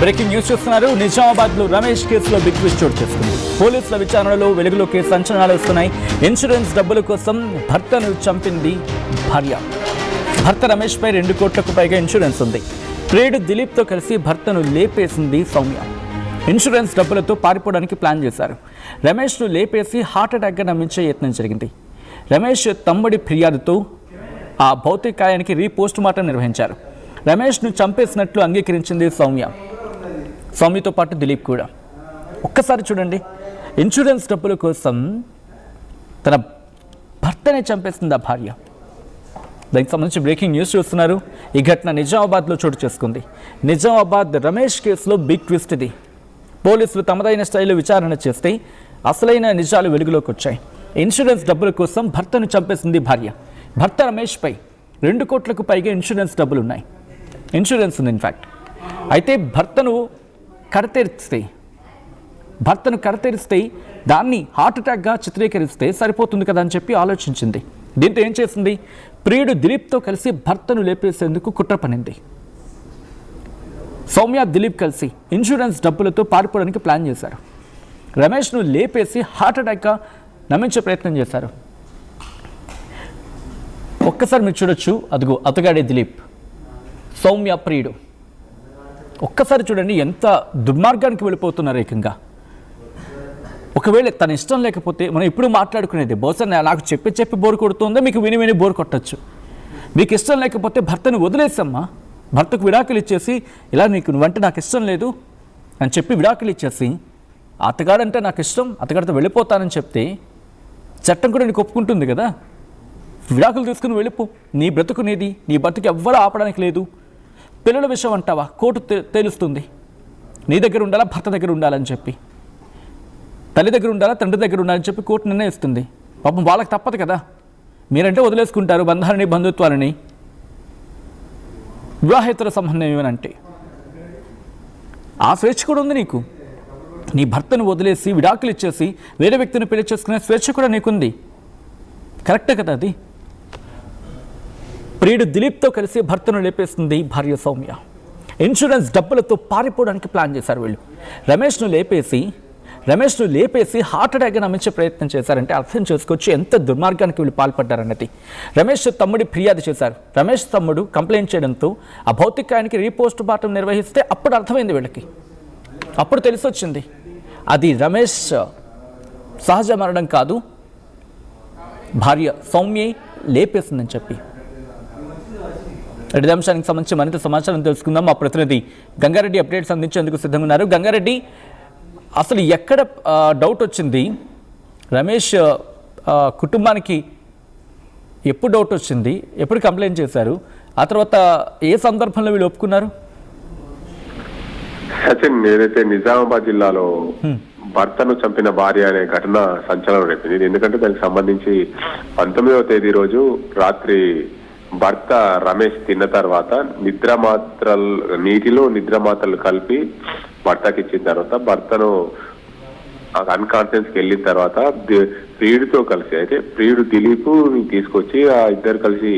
Breaking news చూస్తున్నారు. నిజామాబాద్ లో రమేష్ కేసులో బిగ్ ట్విస్ట్ చోటు చేసుకుంది. పోలీసుల విచారణలో వెలుగులోకి సంచలనాలు వస్తున్నాయి. ఇన్సూరెన్స్ డబ్బుల కోసం భర్తను చంపింది భార్య. భర్త రమేష్ పై 2 కోట్లకు పైగా ఇన్సూరెన్స్ ఉంది. ప్రియుడు దిలీప్ తో కలిసి భర్తను లేపేసింది సౌమ్య. ఇన్సూరెన్స్ డబ్బులతో పారిపోవడానికి ప్లాన్ చేశారు. రమేష్ ను లేపేసి హార్ట్ అటాక్ గా నమ్మించే యత్నం జరిగింది. రమేష్ తమ్ముడి ఫిర్యాదుతో ఆ భౌతికాయానికి రీపోస్ట్ మార్టం నిర్వహించారు. రమేష్ ను చంపేసినట్లు అంగీకరించింది సౌమ్య. సౌమ్యతో పాటు దిలీప్ కూడా. ఒక్కసారి చూడండి, ఇన్సూరెన్స్ డబ్బుల కోసం తన భర్తనే చంపేసింది ఆ భార్య. దానికి సంబంధించి బ్రేకింగ్ న్యూస్ చూస్తున్నారు. ఈ ఘటన నిజామాబాద్లో చోటు చేసుకుంది. నిజామాబాద్ రమేష్ కేసులో బిగ్ ట్విస్ట్ ఇది. పోలీసులు తమదైన స్టైల్లో విచారణ చేస్తే అసలైన నిజాలు వెలుగులోకి వచ్చాయి. ఇన్సూరెన్స్ డబ్బుల కోసం భర్తను చంపేసింది భార్య. భర్త రమేష్ పై 2 కోట్లకు పైగా ఇన్సూరెన్స్ డబ్బులు ఉన్నాయి. ఇన్సూరెన్స్ ఉంది ఇన్ఫ్యాక్ట్. అయితే భర్తను కడతెరిస్తే దాన్ని హార్ట్ అటాక్గా చిత్రీకరిస్తే సరిపోతుంది కదా అని చెప్పి ఆలోచించింది. దీంతో ఏం చేసింది? ప్రియుడు దిలీప్తో కలిసి భర్తను లేపేసేందుకు కుట్ర పనింది. సౌమ్య దిలీప్ కలిసి ఇన్సూరెన్స్ డబ్బులతో పారిపోవడానికి ప్లాన్ చేశారు. రమేష్ను లేపేసి హార్ట్ అటాక్గా నమ్మించే ప్రయత్నం చేశారు. ఒక్కసారి మీరు చూడొచ్చు, అదిగో అతగాడే దిలీప్, సౌమ్య ప్రియుడు. ఒక్కసారి చూడండి ఎంత దుర్మార్గానికి వెళ్ళిపోతున్నారు ఏకంగా. ఒకవేళ తన ఇష్టం లేకపోతే మనం ఇప్పుడు మాట్లాడుకునేది, బహుశా నాకు చెప్పి బోర్ కొడుతుందో మీకు విని బోర్ కొట్టచ్చు. మీకు ఇష్టం లేకపోతే భర్తను వదిలేసమ్మా, భర్తకు విడాకులు ఇచ్చేసి ఇలా నువ్వంటే నాకు ఇష్టం లేదు అని చెప్పి విడాకులు ఇచ్చేసి అతగాడంటే నాకు ఇష్టం, అతగాడితో వెళ్ళిపోతానని చెప్తే చట్టం కూడా నీకు ఒప్పుకుంటుంది కదా. విడాకులు తీసుకుని వెళ్ళిపో, నీ బ్రతుకు నీది, నీ బ్రతుకు ఎవ్వరూ ఆపడానికి లేదు. పిల్లల విషయం అంటావా, కోర్టు తేలుస్తుంది. నీ దగ్గర ఉండాలా, భర్త దగ్గర ఉండాలని చెప్పి, తల్లి దగ్గర ఉండాలా, తండ్రి దగ్గర ఉండాలని చెప్పి కోర్టు నిర్ణయిస్తుంది. పాపం వాళ్ళకి తప్పదు కదా. మీరంటే వదిలేసుకుంటారు బంధాలని, బంధుత్వాలని, వివాహేతర సంబంధం ఏమనంటే. ఆ స్వేచ్ఛ కూడా ఉంది నీకు. నీ భర్తను వదిలేసి విడాకులు ఇచ్చేసి వేరే వ్యక్తిని పెళ్లి చేసుకునే స్వేచ్ఛ కూడా నీకుంది. కరెక్టే కదా అది. ప్రియుడు దిలీప్తో కలిసి భర్తను లేపేస్తుంది భార్య సౌమ్య. ఇన్సూరెన్స్ డబ్బులతో పారిపోవడానికి ప్లాన్ చేశారు వీళ్ళు. రమేష్ను లేపేసి హార్ట్ అటాక్గా నమ్మించే ప్రయత్నం చేశారంటే అర్థం చేసుకోవచ్చు ఎంత దుర్మార్గానికి వీళ్ళు పాల్పడ్డారన్నది. రమేష్ తమ్ముడి ఫిర్యాదు చేశారు. రమేష్ తమ్ముడు కంప్లైంట్ చేయడంతో ఆ భౌతికాయానికి రీపోస్ట్ మార్టం నిర్వహిస్తే అప్పుడు అర్థమైంది వీళ్ళకి. అప్పుడు తెలిసి వచ్చింది అది రమేష్ సహజ మరణం కాదు, భార్య సౌమ్య లేపేసిందని చెప్పి. రెడ్డి అంశానికి సంబంధించి మరింత సమాచారం తెలుసుకుందాం. మా ప్రతినిధి గంగారెడ్డి అప్డేట్స్ అందించేందుకు సిద్ధంగా ఉన్నారు. గంగారెడ్డి, అసలు ఎక్కడ డౌట్ వచ్చింది? రమేష్ కుటుంబానికి ఎప్పుడు డౌట్ వచ్చింది? ఎప్పుడు కంప్లైంట్ చేశారు? ఆ తర్వాత ఏ సందర్భంలో వీళ్ళు ఒప్పుకున్నారు? సచిన్, ఏదైతే నిజామాబాద్ జిల్లాలో భర్తను చంపిన భార్య అనే ఘటన సంచలనం రేపింది. ఎందుకంటే దానికి సంబంధించి 19వ తేదీ రోజు రాత్రి భర్త రమేష్ తిన్న తర్వాత నీటిలో నిద్ర మాత్రలు కలిపి భర్తకి ఇచ్చిన తర్వాత భర్తను అన్కాన్షియస్కి వెళ్ళిన తర్వాత ప్రియుడితో కలిసి, అయితే ప్రియుడు దిలీప్ తీసుకొచ్చి ఆ ఇద్దరు కలిసి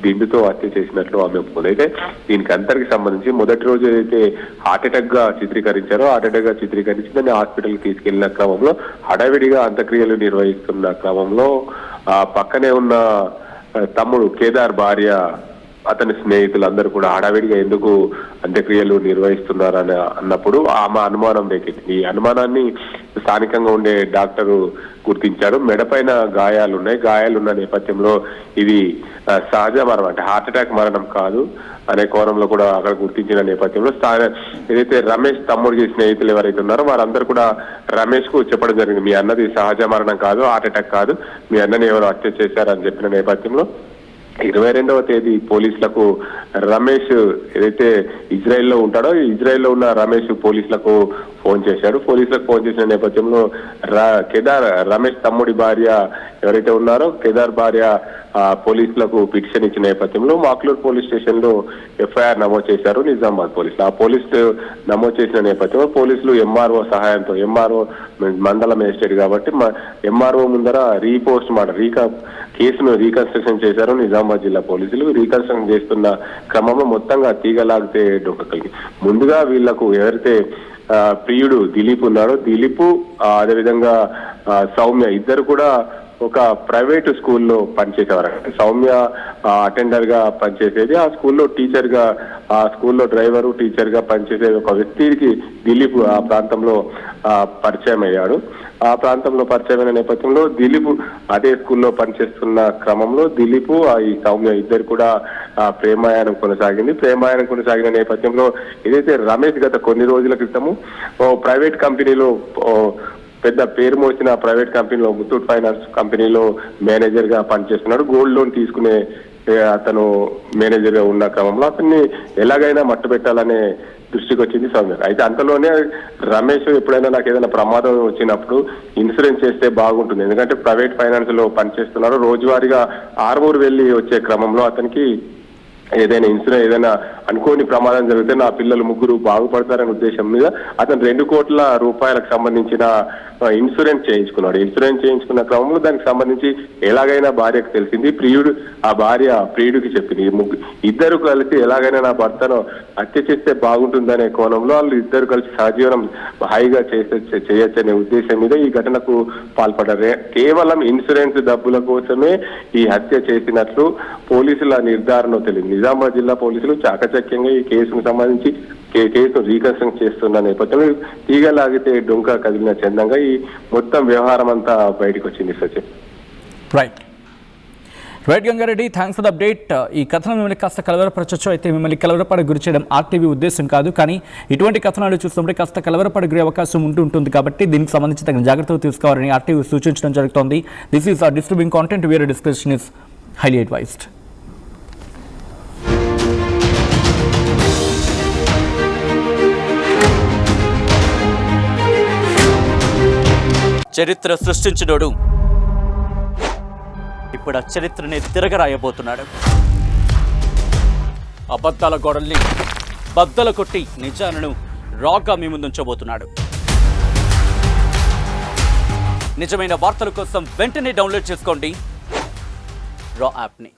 దిండుతో హత్య చేసినట్లు ఆమె ఒప్పుకుంది. అయితే దీనికి అంతరికి సంబంధించి మొదటి రోజు ఏదైతే హార్ట్ అటాక్ గా చిత్రీకరించారో, హార్ట్ అటాక్ గా చిత్రీకరించి దాన్ని హాస్పిటల్కి తీసుకెళ్లిన క్రమంలో హడావిడిగా అంత్యక్రియలు నిర్వహిస్తున్న క్రమంలో ఆ పక్కనే ఉన్న తమ్ముడు కేదార్ భార్య, అతని స్నేహితులందరూ కూడా హడావిడిగా ఎందుకు అంత్యక్రియలు నిర్వహిస్తున్నారని అన్నప్పుడు ఆమె అనుమానం రేకెత్తింది. ఈ అనుమానాన్ని స్థానికంగా ఉండే డాక్టరు గుర్తించాడు. మెడపైన గాయాలున్న నేపథ్యంలో ఇది సహజ మరణం, అంటే హార్ట్ అటాక్ మరణం కాదు అనే కోణంలో కూడా అక్కడ గుర్తించిన నేపథ్యంలో ఏదైతే రమేష్ తమ్ముడికి స్నేహితులు ఎవరైతే ఉన్నారో వారందరూ కూడా రమేష్ కు చెప్పడం జరిగింది, మీ అన్నది సహజ మరణం కాదు, హార్ట్ అటాక్ కాదు, మీ అన్నని ఎవరు హత్య చేశారని చెప్పిన నేపథ్యంలో 22వ తేదీ పోలీసులకు రమేష్ ఏదైతే ఇజ్రాయెల్లో ఉంటాడో, ఇజ్రాయెల్లో ఉన్న రమేష్ పోలీసులకు ఫోన్ చేశాడు. పోలీసులకు ఫోన్ చేసిన నేపథ్యంలో కేదార్ రమేష్ తమ్ముడి భార్య ఎవరైతే ఉన్నారో కేదార్ భార్య పోలీసులకు పిటిషన్ ఇచ్చిన నేపథ్యంలో మాక్లూర్ పోలీస్ స్టేషన్ లో ఎఫ్ఐఆర్ నమోదు చేశారు నిజామాబాద్ పోలీసులు. ఆ పోలీసులు నమోదు చేసిన నేపథ్యంలో పోలీసులు ఎంఆర్ఓ సహాయంతో, ఎంఆర్ఓ మండల మేజిస్ట్రేట్ కాబట్టి ఎంఆర్ఓ ముందర కేసును రీకన్స్ట్రక్షన్ చేశారు నిజామాబాద్ జిల్లా పోలీసులు. రీకన్స్ట్రక్షన్ చేస్తున్న క్రమంలో మొత్తంగా తీగలాగితే డొక్కలికి ముందుగా వీళ్లకు ఎవరైతే ప్రియుడు దిలీప్ ఉన్నాడో, దిలీప్ అదేవిధంగా సౌమ్య ఇద్దరు కూడా ఒక ప్రైవేటు స్కూల్లో పనిచేసేవారు. సౌమ్య అటెండర్ గా పనిచేసేది, ఆ స్కూల్లో టీచర్ గా, ఆ స్కూల్లో డ్రైవరు టీచర్ గా పనిచేసే ఒక వ్యక్తికి దిలీప్ ఆ ప్రాంతంలో పరిచయం అయ్యాడు. ఆ ప్రాంతంలో పరిచయమైన నేపథ్యంలో దిలీప్ అదే స్కూల్లో పనిచేస్తున్న క్రమంలో దిలీప్ ఈ సౌమ్య ఇద్దరు కూడా ప్రేమాయాణం కొనసాగిన నేపథ్యంలో ఏదైతే రమేష్ గత కొన్ని రోజుల క్రితము ప్రైవేట్ కంపెనీలో పెద్ద పేరు మోసిన ప్రైవేట్ కంపెనీలో ముత్తూట్ ఫైనాన్స్ కంపెనీలో మేనేజర్ గా పనిచేస్తున్నాడు. గోల్డ్ లోన్ తీసుకునే అతను మేనేజర్ గా ఉన్న క్రమంలో అతన్ని ఎలాగైనా మట్టు పెట్టాలనే దృష్టికి వచ్చింది సౌమ్య. అయితే అంతలోనే రమేష్ ఎప్పుడైనా నాకు ఏదైనా ప్రమాదం వచ్చినప్పుడు ఇన్సూరెన్స్ చేస్తే బాగుంటుంది, ఎందుకంటే ప్రైవేట్ ఫైనాన్స్ లో పనిచేస్తున్నారు, రోజువారీగా ఆర్మూర్ వెళ్ళి వచ్చే క్రమంలో అతనికి ఏదైనా అనుకోని ప్రమాదం జరిగితే నా పిల్లలు ముగ్గురు బాగుపడతారనే ఉద్దేశం మీద అతను 2 కోట్ల రూపాయలకు సంబంధించిన ఇన్సూరెన్స్ చేయించుకున్న క్రమంలో దానికి సంబంధించి ఎలాగైనా భార్యకు తెలిసింది. ఆ భార్య ప్రియుడికి చెప్పింది. ఇద్దరు కలిసి ఎలాగైనా నా భర్తను హత్య చేస్తే బాగుంటుందనే కోణంలో వాళ్ళు ఇద్దరు కలిసి సహజీవనం హాయిగా చేయొచ్చనే ఉద్దేశం మీద ఈ ఘటనకు పాల్పడ్డారు. కేవలం ఇన్సూరెన్స్ డబ్బుల కోసమే ఈ హత్య చేసినట్లు పోలీసుల నిర్ధారణ తెలియదు. నిజామాబాద్ జిల్లా పోలీసులు చాకచక్యంగా ఈ కేసుకు సంబంధించి కేసును రీకన్స్ట్రక్ట్ చేస్తున్న నేపథ్యంలో తీగలాగితే డొంక కదిలిన చందంగా ఈ మొత్తం వ్యవహారం అంతా బయటకు వచ్చింది. Sachin right Gangareddy, thanks for the update. ఈ కథనం మిమ్మల్ని కాస్త కలవరపరచచ్చు, అయితే మిమ్మల్ని కలవరపడకు గురి చేయడం ఆర్టీవీ ఉద్దేశం కాదు, కానీ ఇటువంటి కథనాలు చూస్తుంటే కాస్త కలవరపడ గురే అవకాశం ఉంటుంది కాబట్టి దీనికి సంబంధించి తగిన జాగ్రత్తలు తీసుకోవాలని ఆర్టీవీ సూచించడం జరుగుతోంది. This is disturbing content, where discussion is highly advised. చరిత్ర సృష్టించినోడు ఇప్పుడు ఆ చరిత్రని తిరగరాయబోతున్నాడు. అబద్ధాల గోడల్ని బద్దలు కొట్టి నిజాలను రాగా మీ ముందుంచబోతున్నాడు. నిజమైన వార్తల కోసం వెంటనే డౌన్లోడ్ చేసుకోండి రా యాప్ని.